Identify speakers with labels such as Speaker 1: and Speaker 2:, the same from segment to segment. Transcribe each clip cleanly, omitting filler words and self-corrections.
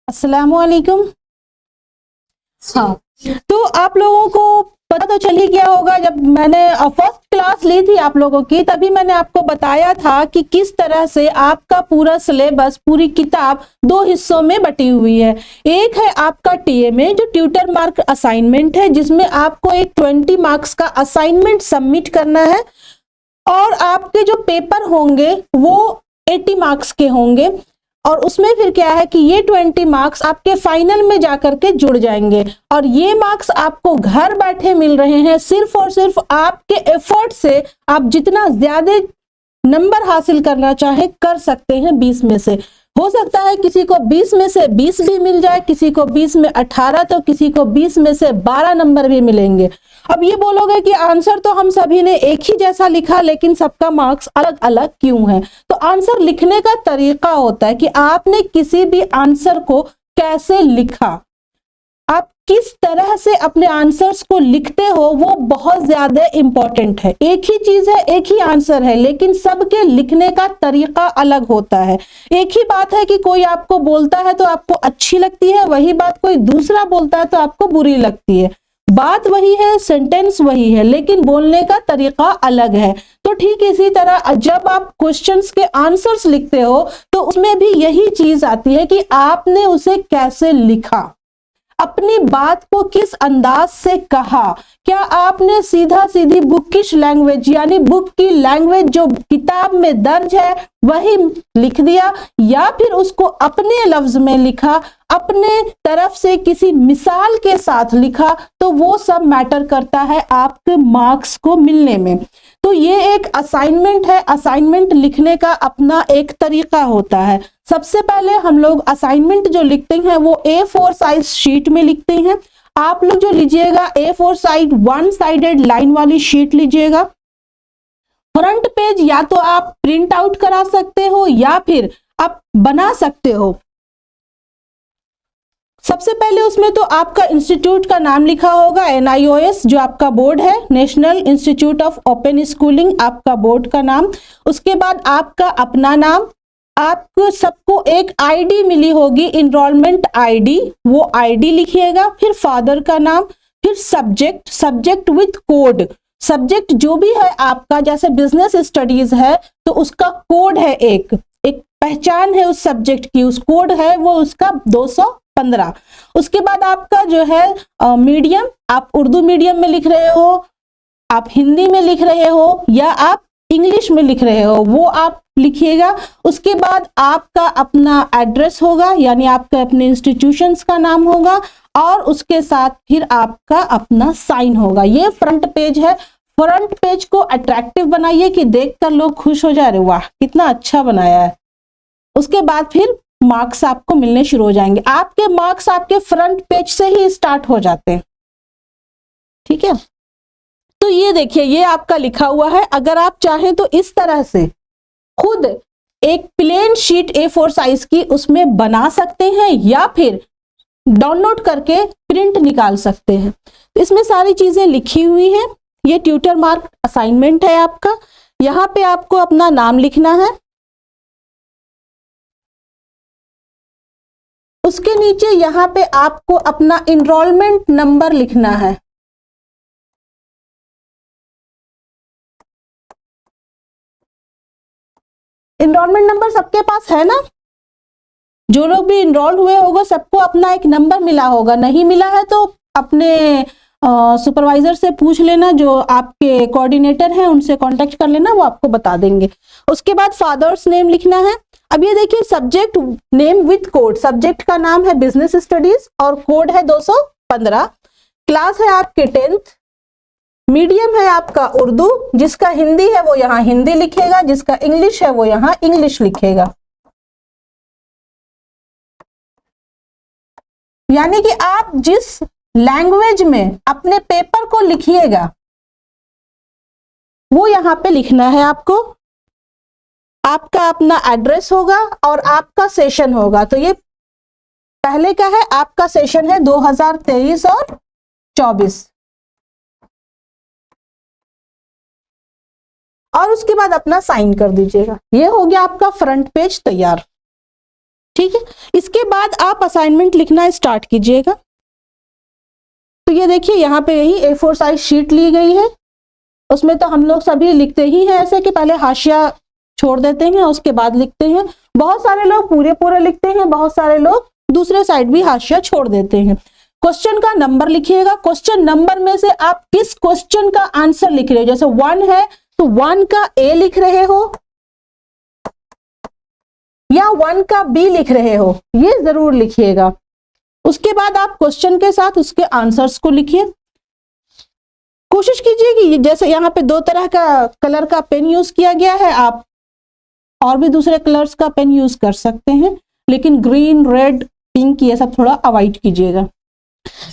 Speaker 1: अस्सलामुअलैकुम। हाँ, तो आप लोगों को पता तो चल ही गया होगा, जब मैंने फर्स्ट क्लास ली थी आप लोगों की, तभी मैंने आपको बताया था कि किस तरह से आपका पूरा सिलेबस, पूरी किताब दो हिस्सों में बटी हुई है। एक है आपका टीएमए जो ट्यूटर मार्क असाइनमेंट है, जिसमें आपको एक 20 मार्क्स का असाइनमेंट सबमिट करना है, और आपके जो पेपर होंगे वो 80 मार्क्स के होंगे। और उसमें फिर क्या है कि ये 20 मार्क्स आपके फाइनल में जाकर के जुड़ जाएंगे, और ये मार्क्स आपको घर बैठे मिल रहे हैं सिर्फ और सिर्फ आपके एफर्ट से। आप जितना ज्यादा नंबर हासिल करना चाहे कर सकते हैं 20 में से। हो सकता है किसी को 20 में से 20 भी मिल जाए, किसी को 20 में 18, तो किसी को 20 में से 12 नंबर भी मिलेंगे। अब ये बोलोगे कि आंसर तो हम सभी ने एक ही जैसा लिखा, लेकिन सबका मार्क्स अलग अलग क्यों है? तो आंसर लिखने का तरीका होता है कि आपने किसी भी आंसर को कैसे लिखा, आप किस तरह से अपने आंसर्स को लिखते हो, वो बहुत ज्यादा इंपॉर्टेंट है। एक ही चीज है, एक ही आंसर है, लेकिन सबके लिखने का तरीका अलग होता है। एक ही बात है कि कोई आपको बोलता है तो आपको अच्छी लगती है, वही बात कोई दूसरा बोलता है तो आपको बुरी लगती है। बात वही है, सेंटेंस वही है, लेकिन बोलने का तरीका अलग है। तो ठीक इसी तरह जब आप क्वेश्चंस के आंसर्स लिखते हो तो उसमें भी यही चीज आती है कि आपने उसे कैसे लिखा, अपनी बात को किस अंदाज से कहा। क्या आपने सीधा सीधी बुकिश लैंग्वेज, यानी बुक की लैंग्वेज जो किताब में दर्ज है वही लिख दिया, या फिर उसको अपने लफ्ज में लिखा, अपने तरफ से किसी मिसाल के साथ लिखा, तो वो सब मैटर करता है आपके मार्क्स को मिलने में। तो ये एक असाइनमेंट है, असाइनमेंट लिखने का अपना एक तरीका होता है। सबसे पहले हम लोग असाइनमेंट जो लिखते हैं वो A4 साइज शीट में लिखते हैं। आप लोग जो लीजिएगा A4 साइज 1 साइडेड लाइन वाली शीट लीजिएगा। फ्रंट पेज या तो आप प्रिंट आउट करा सकते हो या फिर आप बना सकते हो। सबसे पहले उसमें तो आपका इंस्टीट्यूट का नाम लिखा होगा, NIOS जो आपका बोर्ड है, national institute of open schooling आपका बोर्ड का नाम। उसके बाद आपका अपना नाम, आपको सबको एक आईडी मिली होगी, इनरोलमेंट आईडी, वो आईडी लिखिएगा। फिर फादर का नाम, फिर subject, subject with code, subject जो भी है आपका, जैसे बिजनेस स्टडीज है तो उसका कोड है, एक पहचान है उस सब्जेक्ट की, उस कोड है वो उसका 215। उसके बाद आपका जो है मीडियम, आप उर्दू मीडियम में लिख रहे हो, आप हिंदी में लिख रहे हो, या आप इंग्लिश में लिख रहे हो, वो आप लिखिएगा। उसके बाद आपका अपना एड्रेस होगा, यानी आपके अपने इंस्टीट्यूशंस का नाम होगा, और उसके साथ फिर आपका अपना साइन होगा। ये फ्रंट पेज है। फ्रंट पेज को अट्रैक्टिव बनाइए कि देखकर लोग खुश हो जा रहे, वाह कितना अच्छा बनाया है। उसके बाद फिर मार्क्स आपको मिलने शुरू हो जाएंगे। आपके मार्क्स आपके फ्रंट पेज से ही स्टार्ट हो जाते हैं, ठीक है। तो ये देखिए, ये आपका लिखा हुआ है। अगर आप चाहें तो इस तरह से खुद एक प्लेन शीट A4 साइज की उसमें बना सकते हैं, या फिर डाउनलोड करके प्रिंट निकाल सकते हैं। इसमें सारी चीजें लिखी हुई हैं। ये ट्यूटर मार्क असाइनमेंट है आपका। यहाँ पे आपको अपना नाम लिखना है, उसके नीचे यहाँ पे आपको अपना इनरोलमेंट नंबर लिखना है। इनरोलमेंट नंबर सबके पास है ना? जो लोग भी इनरोल हुए होगा सबको अपना एक नंबर मिला होगा। नहीं मिला है तो अपने सुपरवाइजर से पूछ लेना, जो आपके कोऑर्डिनेटर हैं उनसे कांटेक्ट कर लेना, वो आपको बता देंगे। उसके बाद फादर्स नेम लिखना है। अब ये देखिए, subject name with code, subject का नाम है बिजनेस स्टडीज और कोड है 215। क्लास है आपके 10th। मीडियम है आपका उर्दू, जिसका हिंदी है वो यहाँ हिंदी लिखेगा, जिसका इंग्लिश है वो यहाँ इंग्लिश लिखेगा। यानी कि आप जिस लैंग्वेज में अपने पेपर को लिखिएगा वो यहाँ पे लिखना है आपको। आपका अपना एड्रेस होगा और आपका सेशन होगा। तो ये पहले का है, आपका सेशन है 2023 और 24, और उसके बाद अपना साइन कर दीजिएगा। ये हो गया आपका फ्रंट पेज तैयार। ठीक है, इसके बाद आप असाइनमेंट लिखना स्टार्ट कीजिएगा। तो ये देखिए यहाँ पे यही A4 साइज शीट ली गई है, उसमें तो हम लोग सभी लिखते ही हैं ऐसे कि पहले हाशिया छोड़ देते हैं उसके बाद लिखते हैं। बहुत सारे लोग पूरे पूरे लिखते हैं, बहुत सारे लोग दूसरे साइड भी हाशिया छोड़ देते हैं। क्वेश्चन का नंबर लिखिएगा, क्वेश्चन नंबर में से आप किस क्वेश्चन का आंसर लिख रहे हो, जैसे 1 है तो 1 का A लिख रहे हो या 1 का B लिख रहे हो, ये जरूर लिखिएगा। उसके बाद आप क्वेश्चन के साथ उसके आंसर्स को लिखिए। कोशिश कीजिए कि जैसे यहाँ पे 2 तरह का कलर का पेन यूज किया गया है, आप और भी दूसरे कलर्स का पेन यूज कर सकते हैं, लेकिन ग्रीन, रेड, पिंक ये सब थोड़ा अवॉइड कीजिएगा।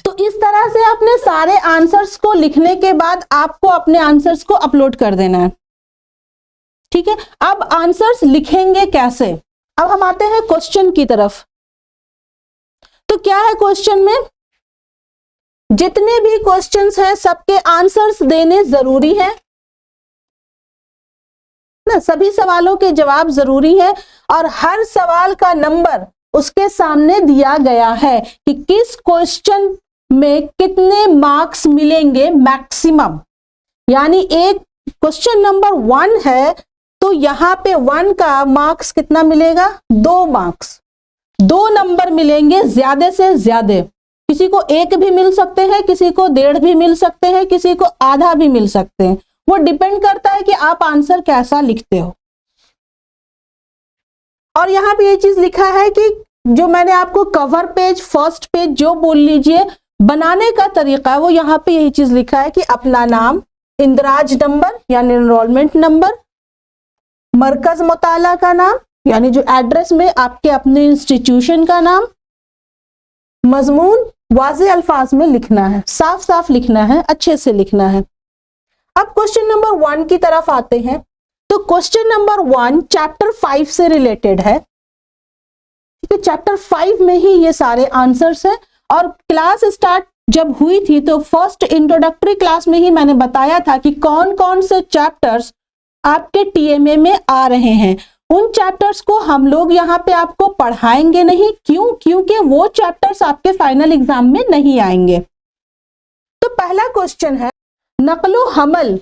Speaker 1: तो इस तरह से अपने सारे आंसर्स को लिखने के बाद आपको अपने आंसर्स को अपलोड कर देना है। ठीक है, अब आंसर्स लिखेंगे कैसे? अब हम आते हैं क्वेश्चन की तरफ। तो क्या है क्वेश्चन में, जितने भी क्वेश्चंस हैं सबके आंसर्स देने जरूरी है ना, सभी सवालों के जवाब जरूरी है और हर सवाल का नंबर उसके सामने दिया गया है कि किस क्वेश्चन में कितने मार्क्स मिलेंगे मैक्सिमम। यानी एक क्वेश्चन नंबर 1 है तो यहाँ पे 1 का मार्क्स कितना मिलेगा, 2 मार्क्स, 2 नंबर मिलेंगे ज्यादा से ज्यादा। किसी को 1 भी मिल सकते हैं, किसी को 1.5 भी मिल सकते हैं, किसी को आधा भी मिल सकते हैं, वो डिपेंड करता है कि आप आंसर कैसा लिखते हो। और यहाँ पे ये चीज लिखा है कि जो मैंने आपको कवर पेज, फर्स्ट पेज जो बोल लीजिए बनाने का तरीका है, वो यहाँ पे यही चीज लिखा है कि अपना नाम, इंदराज नंबर यानी एनरोलमेंट नंबर, मरकज मुताला का नाम यानी जो एड्रेस में आपके अपने इंस्टीट्यूशन का नाम, मजमून वाज़े अल्फाज में लिखना है, साफ साफ लिखना है, अच्छे से लिखना है। अब क्वेश्चन नंबर 1 की तरफ आते हैं। तो क्वेश्चन नंबर 1 चैप्टर 5 से रिलेटेड है। ठीक है, चैप्टर 5 में ही ये सारे आंसर्स हैं और क्लास स्टार्ट जब हुई थी तो फर्स्ट इंट्रोडक्टरी क्लास में ही मैंने बताया था कि कौन कौन से चैप्टर्स आपके टीएमए में आ रहे हैं। उन चैप्टर्स को हम लोग यहाँ पे आपको पढ़ाएंगे नहीं, क्यों? क्योंकि वो चैप्टर्स आपके फाइनल एग्जाम में नहीं आएंगे। तो पहला क्वेश्चन है नकलो हमल,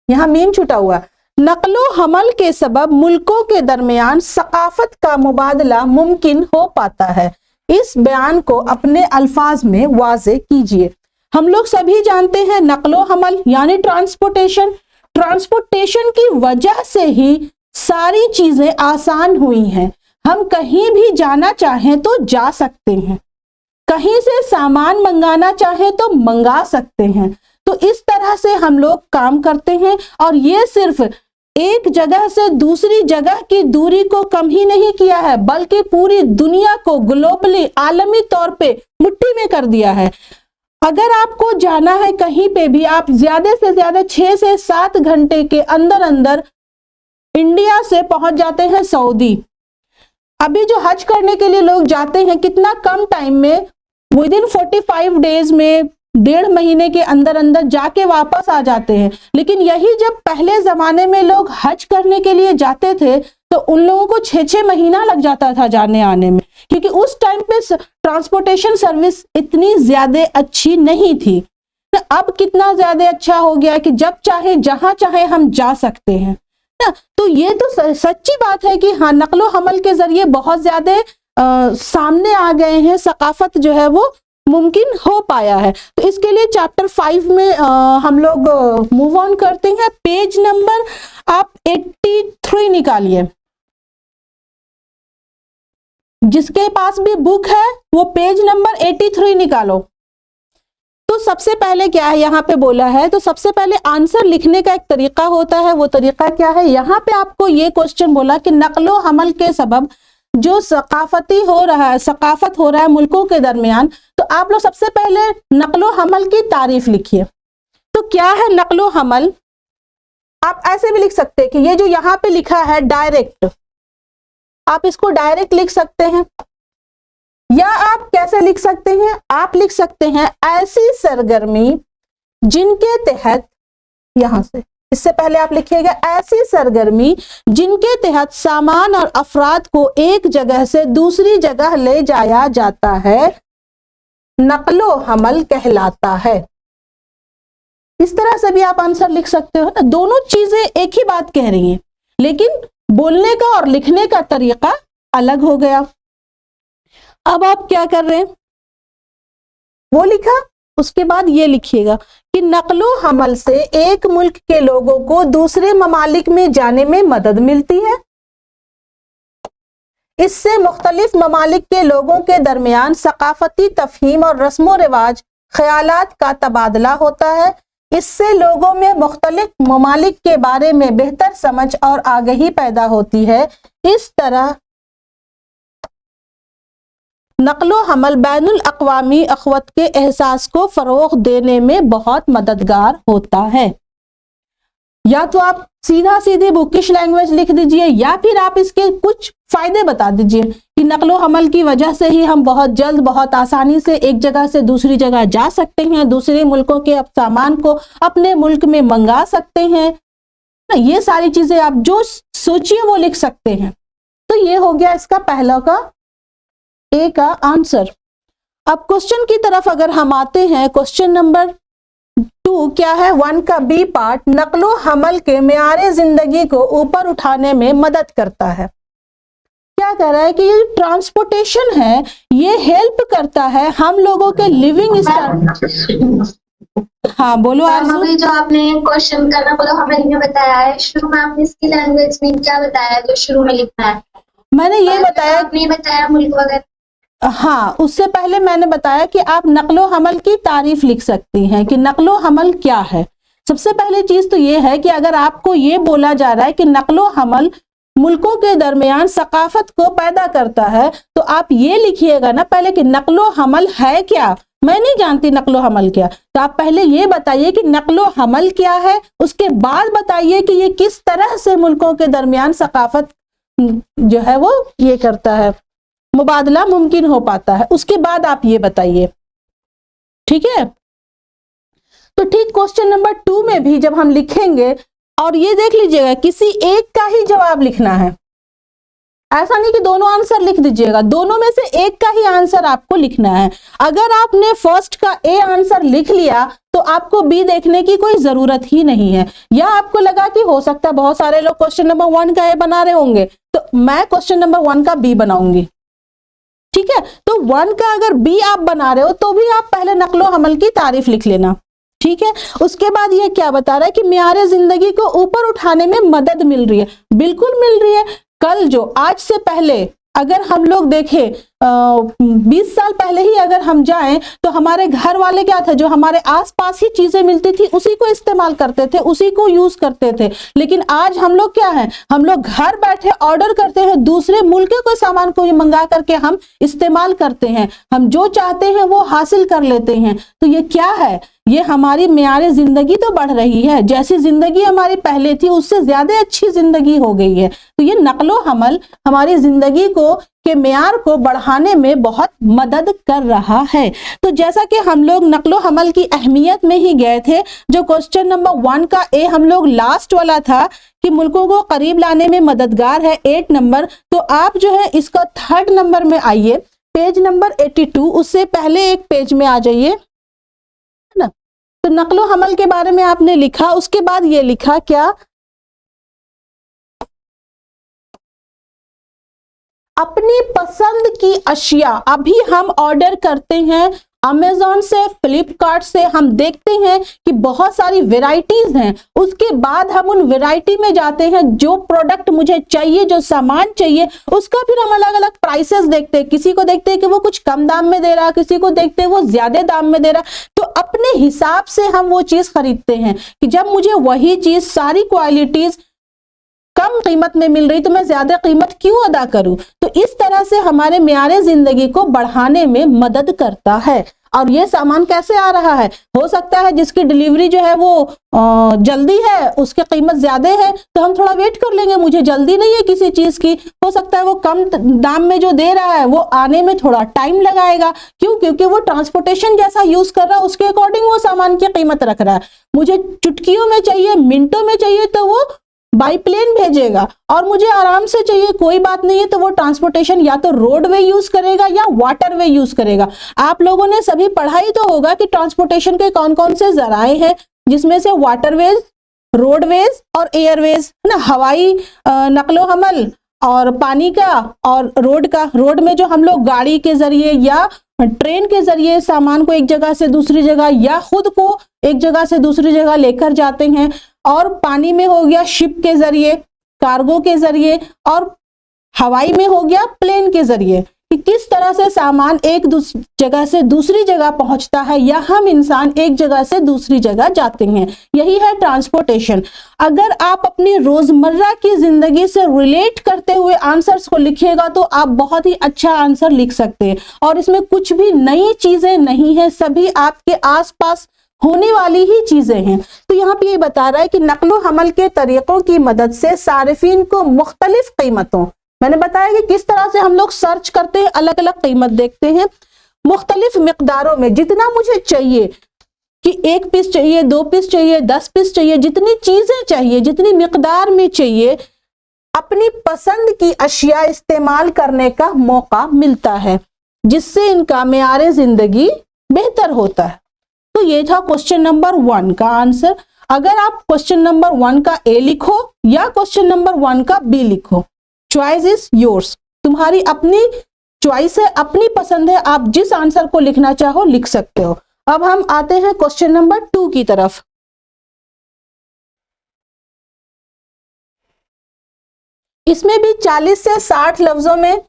Speaker 1: यहां मीम छुटा हुआ, नकलो हमल के सबब मुल्कों के दरमियान सकाफत का मुबादला मुमकिन हो पाता है। इस बयान को अपने अल्फाज में वाज़े कीजिए। हम लोग सभी जानते हैं नकलो हमल यानी ट्रांसपोर्टेशन। ट्रांसपोर्टेशन की वजह से ही सारी चीजें आसान हुई हैं। हम कहीं भी जाना चाहें तो जा सकते हैं, कहीं से सामान मंगाना चाहे तो मंगा सकते हैं। तो इस तरह से हम लोग काम करते हैं और ये सिर्फ एक जगह से दूसरी जगह की दूरी को कम ही नहीं किया है, बल्कि पूरी दुनिया को ग्लोबली, आलमी तौर पे मुट्ठी में कर दिया है। अगर आपको जाना है कहीं पे भी, आप ज्यादा से ज्यादा 6 से 7 घंटे के अंदर अंदर इंडिया से पहुंच जाते हैं सऊदी। अभी जो हज करने के लिए लोग जाते हैं कितना कम टाइम में, विदिन 45 डेज में, 1.5 महीने के अंदर अंदर जाके वापस आ जाते हैं। लेकिन यही जब पहले जमाने में लोग हज करने के लिए जाते थे तो उन लोगों को 6-6 महीना लग जाता था जाने आने में, क्योंकि उस टाइम पे ट्रांसपोर्टेशन सर्विस इतनी ज्यादा अच्छी नहीं थी। तो अब कितना ज्यादा अच्छा हो गया कि जब चाहे जहां चाहे हम जा सकते हैं ना। तो ये तो सच्ची बात है कि हाँ, नकलो हमल के जरिए बहुत ज्यादा सामने आ गए हैं, सकाफत जो है वो मुमकिन हो पाया है। तो इसके लिए चैप्टर 5 में हम लोग मूव ऑन करते हैं। पेज नंबर आप 83 निकालिए, जिसके पास भी बुक है वो पेज नंबर 83 निकालो। तो सबसे पहले क्या है यहाँ पे बोला है, तो सबसे पहले आंसर लिखने का एक तरीका होता है। वो तरीका क्या है, यहाँ पे आपको ये क्वेश्चन बोला कि नकलो हमल के सबब जो सकाफत हो रहा है मुल्कों के दरमियान, तो आप लोग सबसे पहले नकलो हमल की तारीफ लिखिए। तो क्या है नकलो हमल? आप ऐसे भी लिख सकते हैं कि ये जो यहाँ पे लिखा है डायरेक्ट, आप इसको डायरेक्ट लिख सकते हैं, या आप कैसे लिख सकते हैं, आप लिख सकते हैं ऐसी सरगर्मी जिनके तहत, यहां से इससे पहले आप लिखिएगा ऐसी सरगर्मी जिनके तहत सामान और अफराद को एक जगह से दूसरी जगह ले जाया जाता है नक्लो हमल कहलाता है। इस तरह से भी आप आंसर लिख सकते हो ना, दोनों चीजें एक ही बात कह रही हैं लेकिन बोलने का और लिखने का तरीका अलग हो गया। अब आप क्या कर रहे हैं, वो लिखा, उसके बाद ये लिखिएगा कि नक्लो हमल से एक मुल्क के लोगों को दूसरे ममालिक में जाने में मदद मिलती है। इससे मुख्तलिफ ममालिक के लोगों के दरमियान सकाफती तफहीम और रस्मो रिवाज ख्यालात का तबादला होता है। इससे लोगों में मुख्तलिफ ममालिक के बारे में बेहतर समझ और आगही पैदा होती है। इस तरह नक्लो हमल बैनुल अक़वामी अख़वत के एहसास को फ़रोग़ देने में बहुत मददगार होता है। या तो आप सीधा सीधी बुकिश लैंग्वेज लिख दीजिए या फिर आप इसके कुछ फायदे बता दीजिए कि नक्लो हमल की वजह से ही हम बहुत जल्द बहुत आसानी से एक जगह से दूसरी जगह जा सकते हैं, दूसरे मुल्कों के सामान को अपने मुल्क में मंगा सकते हैं। ये सारी चीजें आप जो सोचिए वो लिख सकते हैं। तो ये हो गया इसका पहला का ए का आंसर। अब क्वेश्चन की तरफ अगर हम आते हैं, क्वेश्चन नंबर 2 क्या है, 1 का बी पार्ट, नक्लो हमल के मेयारे जिंदगी को ऊपर उठाने में मदद करता है। क्या कह रहा है कि ये ट्रांसपोर्टेशन है ये हेल्प करता है हम लोगों के लिविंग स्टैंडर्ड। हाँ बोलो आरज़ू।
Speaker 2: अभी जो आपने क्वेश्चन का ना बोलो हमें ये बताया है, शुरू में आपने इसकी लैंग्वेज में क्या बताया जो शुरू में लिखना है?
Speaker 1: मैंने ये बताया,
Speaker 2: आपने बताया मुल्क वगैरह।
Speaker 1: हाँ, उससे पहले मैंने बताया कि आप नक्लो हमल की तारीफ लिख सकती हैं कि नक्लो हमल क्या है। सबसे पहली चीज तो ये है कि अगर आपको ये बोला जा रहा है कि नक्लो हमल मुल्कों के दरमियान सकाफत को पैदा करता है तो आप ये लिखिएगा ना पहले कि नक्लो हमल है क्या। मैं नहीं जानती नक्लो हमल क्या, तो आप पहले ये बताइए कि नक्लो हमल क्या है, उसके बाद बताइए कि ये किस तरह से मुल्कों के दरमियान सकाफत जो है वो ये करता है, मुबादला मुमकिन हो पाता है, उसके बाद आप ये बताइए। ठीक है, तो ठीक क्वेश्चन नंबर 2 में भी जब हम लिखेंगे, और ये देख लीजिएगा किसी एक का ही जवाब लिखना है, ऐसा नहीं कि दोनों आंसर लिख दीजिएगा, दोनों में से एक का ही आंसर आपको लिखना है। अगर आपने फर्स्ट का ए आंसर लिख लिया तो आपको बी देखने की कोई जरूरत ही नहीं है। या आपको लगा कि हो सकता है बहुत सारे लोग क्वेश्चन नंबर 1 का ए बना रहे होंगे, तो मैं क्वेश्चन नंबर 1 का बी बनाऊंगी। ठीक है, तो 1 का अगर बी आप बना रहे हो तो भी आप पहले नक्लो हमल की तारीफ लिख लेना। ठीक है, उसके बाद ये क्या बता रहा है कि मियारे जिंदगी को ऊपर उठाने में मदद मिल रही है। बिल्कुल मिल रही है। कल जो आज से पहले अगर हम लोग देखें 20 साल पहले ही अगर हम जाएं तो हमारे घर वाले क्या थे, जो हमारे आसपास ही चीजें मिलती थी उसी को इस्तेमाल करते थे, उसी को यूज करते थे। लेकिन आज हम लोग क्या है, हम लोग घर बैठे ऑर्डर करते हैं, दूसरे मुल्क के सामान को मंगा करके हम इस्तेमाल करते हैं, हम जो चाहते हैं वो हासिल कर लेते हैं। तो ये क्या है, ये हमारी मियारे जिंदगी तो बढ़ रही है, जैसी जिंदगी हमारी पहले थी उससे ज्यादा अच्छी जिंदगी हो गई है। तो ये नक्लो हमल हमारी जिंदगी को के मेयार को बढ़ाने में बहुत मदद कर रहा है। तो जैसा कि हम लोग नक्लो हमल की अहमियत में ही गए थे, जो क्वेश्चन नंबर 1 का ए हम लोग लास्ट वाला था कि मुल्कों को करीब लाने में मददगार है 8 नंबर, तो आप जो है इसका 3rd नंबर में आइए, पेज नंबर 82, उससे पहले एक पेज में आ जाइए ना। तो नक्लो हमल के बारे में आपने लिखा, उसके बाद ये लिखा क्या, अपनी पसंद की अशिया अभी हम ऑर्डर करते हैं अमेज़न से, फ्लिपकार्ट से, हम देखते हैं कि बहुत सारी वैरायटीज हैं, उसके बाद हम उन वैरायटी में जाते हैं, जो प्रोडक्ट मुझे चाहिए, जो सामान चाहिए, उसका फिर हम अलग अलग प्राइसेस देखते हैं। किसी को देखते हैं कि वो कुछ कम दाम में दे रहा, किसी को देखते हैं वो ज्यादा दाम में दे रहा, तो अपने हिसाब से हम वो चीज खरीदते हैं कि जब मुझे वही चीज सारी क्वालिटीज कम कीमत में मिल रही तो मैं ज्यादा कीमत क्यों अदा करूं। तो इस तरह से हमारे मियारे जिंदगी को बढ़ाने में मदद करता है। और ये सामान कैसे आ रहा है, हो सकता है जिसकी डिलीवरी जो है वो जल्दी है, उसकी कीमत ज्यादा है, तो हम थोड़ा वेट कर लेंगे, मुझे जल्दी नहीं है किसी चीज की। हो सकता है वो कम दाम में जो दे रहा है वो आने में थोड़ा टाइम लगाएगा, क्यों? क्योंकि वो ट्रांसपोर्टेशन जैसा यूज कर रहा है, उसके अकॉर्डिंग वो सामान की कीमत रख रहा है। मुझे चुटकियों में चाहिए, मिनटों में चाहिए, तो वो बाई प्लेन भेजेगा, और मुझे आराम से चाहिए, कोई बात नहीं है, तो वो ट्रांसपोर्टेशन या तो रोडवे यूज करेगा या वाटरवे यूज करेगा। आप लोगों ने सभी पढ़ाई तो होगा कि ट्रांसपोर्टेशन के कौन कौन से जराए हैं, जिसमें से वाटरवेज, रोडवेज और एयरवेज है ना, हवाई नकलो हमल और पानी का और रोड का। रोड में जो हम लोग गाड़ी के जरिए या ट्रेन के जरिए सामान को एक जगह से दूसरी जगह या खुद को एक जगह से दूसरी जगह लेकर जाते हैं, और पानी में हो गया शिप के जरिए, कार्गो के जरिए, और हवाई में हो गया प्लेन के जरिए, कि किस तरह से सामान एक जगह से दूसरी जगह पहुंचता है या हम इंसान एक जगह से दूसरी जगह जाते हैं। यही है ट्रांसपोर्टेशन। अगर आप अपनी रोजमर्रा की जिंदगी से रिलेट करते हुए आंसर्स को लिखिएगा तो आप बहुत ही अच्छा आंसर लिख सकते हैं, और इसमें कुछ भी नई चीजें नहीं है, सभी आपके आसपास होने वाली ही चीजें हैं। तो यहाँ पे ये बता रहा है कि नकलो हमल के तरीकों की मदद से सारिफीन को मुख्तलिफ कीमतों, मैंने बताया कि किस तरह से हम लोग सर्च करते हैं, अलग अलग कीमत देखते हैं, मुख्तलिफ मिकदारों में, जितना मुझे चाहिए कि 1 पीस चाहिए, 2 पीस चाहिए, 10 पीस चाहिए, जितनी चीजें चाहिए, जितनी मिकदार में चाहिए, अपनी पसंद की अशिया इस्तेमाल करने का मौका मिलता है, जिससे इनका मेयार जिंदगी बेहतर होता है। तो ये था क्वेश्चन नंबर 1 का आंसर। अगर आप क्वेश्चन नंबर 1 का ए लिखो या क्वेश्चन नंबर 1 का बी लिखो, चॉइस इज योर्स, तुम्हारी अपनी चॉइस है, अपनी पसंद है, आप जिस आंसर को लिखना चाहो लिख सकते हो। अब हम आते हैं क्वेश्चन नंबर 2 की तरफ। इसमें भी 40 से 60 लफ्जों में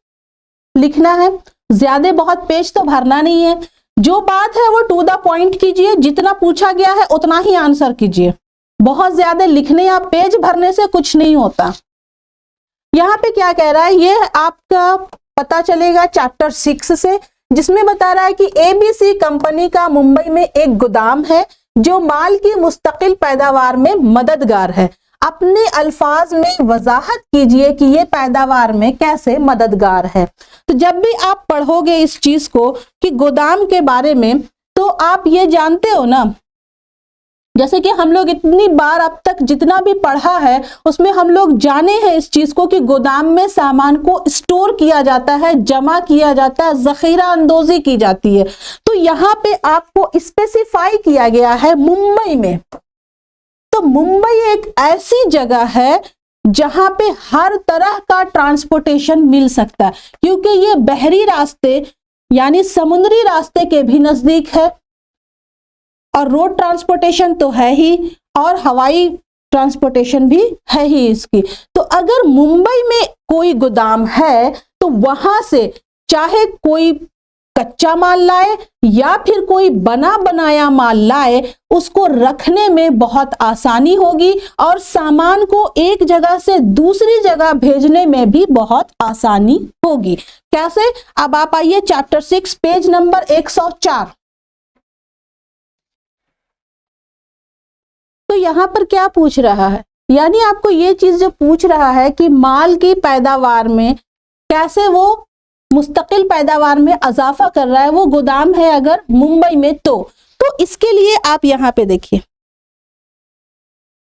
Speaker 1: लिखना है, ज्यादा बहुत पेज तो भरना नहीं है, जो बात है वो टू द पॉइंट कीजिए, जितना पूछा गया है उतना ही आंसर कीजिए, बहुत ज्यादा लिखने या पेज भरने से कुछ नहीं होता। यहाँ पे क्या कह रहा है, ये आपका पता चलेगा चैप्टर 6 से, जिसमें बता रहा है कि एबीसी कंपनी का मुंबई में एक गोदाम है जो माल की मुस्तकिल पैदावार में मददगार है। अपने अल्फाज में वजाहत कीजिए कि ये पैदावार में कैसे मददगार है। तो जब भी आप पढ़ोगे इस चीज को कि गोदाम के बारे में, तो आप ये जानते हो ना, जैसे कि हम लोग इतनी बार अब तक जितना भी पढ़ा है उसमें हम लोग जाने हैं इस चीज को कि गोदाम में सामान को स्टोर किया जाता है, जमा किया जाता है, जखीरा अंदोजी की जाती है। तो यहाँ पे आपको स्पेसिफाई किया गया है मुंबई में। तो मुंबई एक ऐसी जगह है जहां पे हर तरह का ट्रांसपोर्टेशन मिल सकता है, क्योंकि ये बहरी रास्ते यानी समुद्री रास्ते के भी नजदीक है, और रोड ट्रांसपोर्टेशन तो है ही, और हवाई ट्रांसपोर्टेशन भी है ही इसकी। तो अगर मुंबई में कोई गोदाम है तो वहां से चाहे कोई कच्चा माल लाए या फिर कोई बना बनाया माल लाए, उसको रखने में बहुत आसानी होगी और सामान को एक जगह से दूसरी जगह भेजने में भी बहुत आसानी होगी। कैसे? अब आप आइए चैप्टर 6 पेज नंबर 104। तो यहां पर क्या पूछ रहा है, यानी आपको ये चीज जो पूछ रहा है कि माल की पैदावार में कैसे वो मुस्तकिल पैदावार में इजाफा कर रहा है, वो गोदाम है अगर मुंबई में, तो इसके लिए आप यहां पे देखिए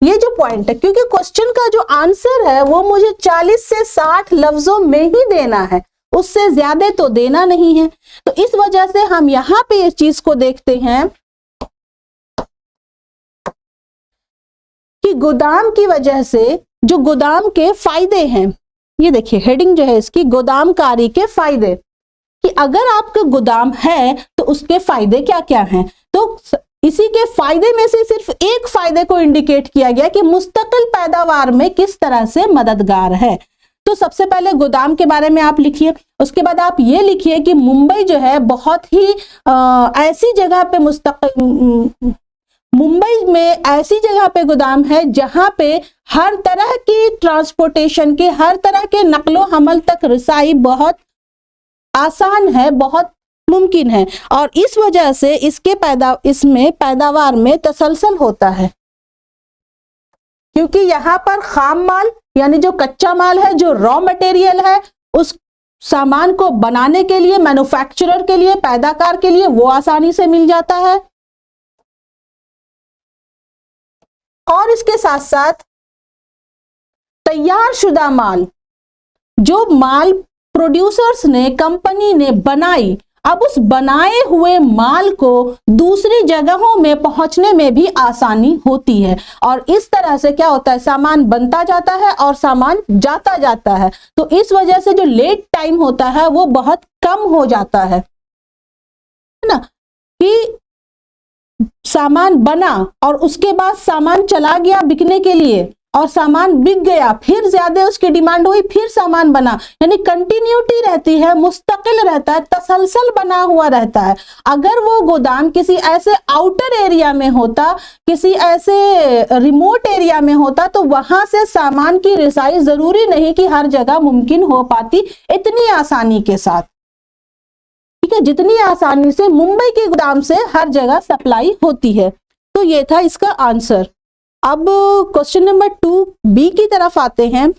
Speaker 1: ये जो पॉइंट है, क्योंकि क्वेश्चन का जो आंसर है वो मुझे 40 से 60 लफ्जों में ही देना है, उससे ज्यादा तो देना नहीं है। तो इस वजह से हम यहां पे इस चीज को देखते हैं कि गोदाम की वजह से जो गोदाम के फायदे हैं, ये देखिए हेडिंग जो है इसकी, गोदामकारी के फायदे, कि अगर आपका गोदाम है तो उसके फायदे क्या क्या हैं। तो इसी के फायदे में से सिर्फ एक फायदे को इंडिकेट किया गया कि मुस्तकिल पैदावार में किस तरह से मददगार है। तो सबसे पहले गोदाम के बारे में आप लिखिए, उसके बाद आप ये लिखिए कि मुंबई जो है बहुत ही ऐसी जगह पे मुंबई में ऐसी जगह पे गोदाम है जहां पे हर तरह की ट्रांसपोर्टेशन के, हर तरह के नकलो हमल तक रसाई बहुत आसान है, बहुत मुमकिन है, और इस वजह से इसमें पैदावार में तसलसल होता है, क्योंकि यहाँ पर खाम माल यानी जो कच्चा माल है, जो रॉ मटेरियल है, उस सामान को बनाने के लिए, मैन्युफैक्चरर के लिए, पैदाकार के लिए वो आसानी से मिल जाता है। और इसके साथ साथ तैयार शुदा माल, जो माल प्रोड्यूसर्स ने, कंपनी ने बनाई, अब उस बनाए हुए माल को दूसरी जगहों में पहुंचने में भी आसानी होती है, और इस तरह से क्या होता है, सामान बनता जाता है और सामान जाता जाता है। तो इस वजह से जो लेट टाइम होता है वो बहुत कम हो जाता है ना, कि सामान बना और उसके बाद सामान चला गया बिकने के लिए, और सामान बिक गया, फिर ज्यादा उसकी डिमांड हुई, फिर सामान बना, यानी कंटिन्यूटी रहती है, मुस्तकिल रहता है, तसलसल बना हुआ रहता है। अगर वो गोदाम किसी ऐसे आउटर एरिया में होता, किसी ऐसे रिमोट एरिया में होता, तो वहां से सामान की रिसाई जरूरी नहीं कि हर जगह मुमकिन हो पाती इतनी आसानी के साथ, ठीक है, जितनी आसानी से मुंबई के गोदाम से हर जगह सप्लाई होती है। तो ये था इसका आंसर। अब क्वेश्चन नंबर 2B की तरफ आते हैं।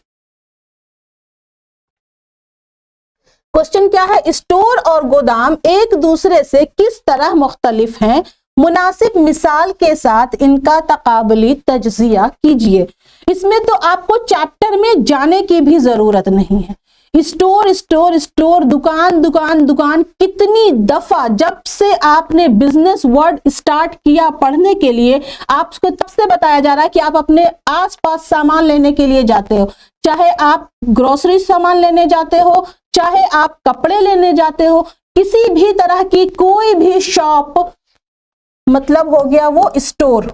Speaker 1: क्वेश्चन क्या है, स्टोर और गोदाम एक दूसरे से किस तरह मुख्तलिफ हैं, मुनासिब मिसाल के साथ इनका तकाबली तज्जिया कीजिए। इसमें तो आपको चैप्टर में जाने की भी जरूरत नहीं है। स्टोर स्टोर स्टोर, दुकान दुकान दुकान, कितनी दफा जब से आपने बिजनेस वर्ड स्टार्ट किया पढ़ने के लिए, आपको तब से बताया जा रहा है कि आप अपने आसपास सामान लेने के लिए जाते हो, चाहे आप ग्रोसरी सामान लेने जाते हो, चाहे आप कपड़े लेने जाते हो, किसी भी तरह की कोई भी शॉप मतलब हो गया वो स्टोर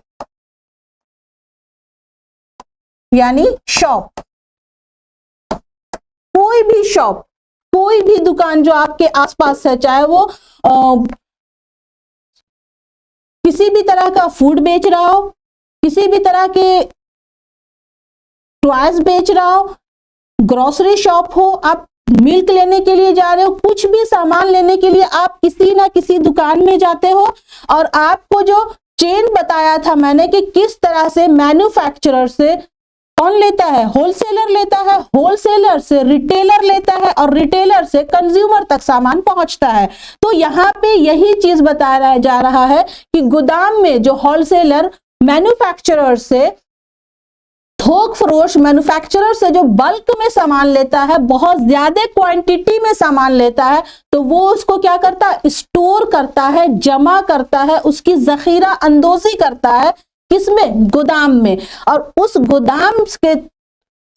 Speaker 1: यानी शॉप। कोई भी शॉप, कोई भी दुकान जो आपके आसपास है, चाहे वो किसी भी तरह का फूड बेच रहा हो, किसी भी तरह के टॉयज बेच रहा हो, ग्रोसरी शॉप हो, आप मिल्क लेने के लिए जा रहे हो, कुछ भी सामान लेने के लिए आप किसी ना किसी दुकान में जाते हो। और आपको जो चेन बताया था मैंने कि किस तरह से मैन्युफैक्चरर से कौन लेता है, होलसेलर लेता है, होलसेलर से रिटेलर लेता है, और रिटेलर से कंज्यूमर तक सामान पहुंचता है। तो यहाँ पे यही चीज बताया जा रहा है कि गोदाम में जो होलसेलर मैन्युफैक्चरर से, थोक फरोश मैन्युफैक्चरर से जो बल्क में सामान लेता है, बहुत ज्यादा क्वांटिटी में सामान लेता है, तो वो उसको क्या करता है, स्टोर करता है, जमा करता है, उसकी जखीरा अंदोजी करता है, किसमें, गोदाम में। और उस गोदाम के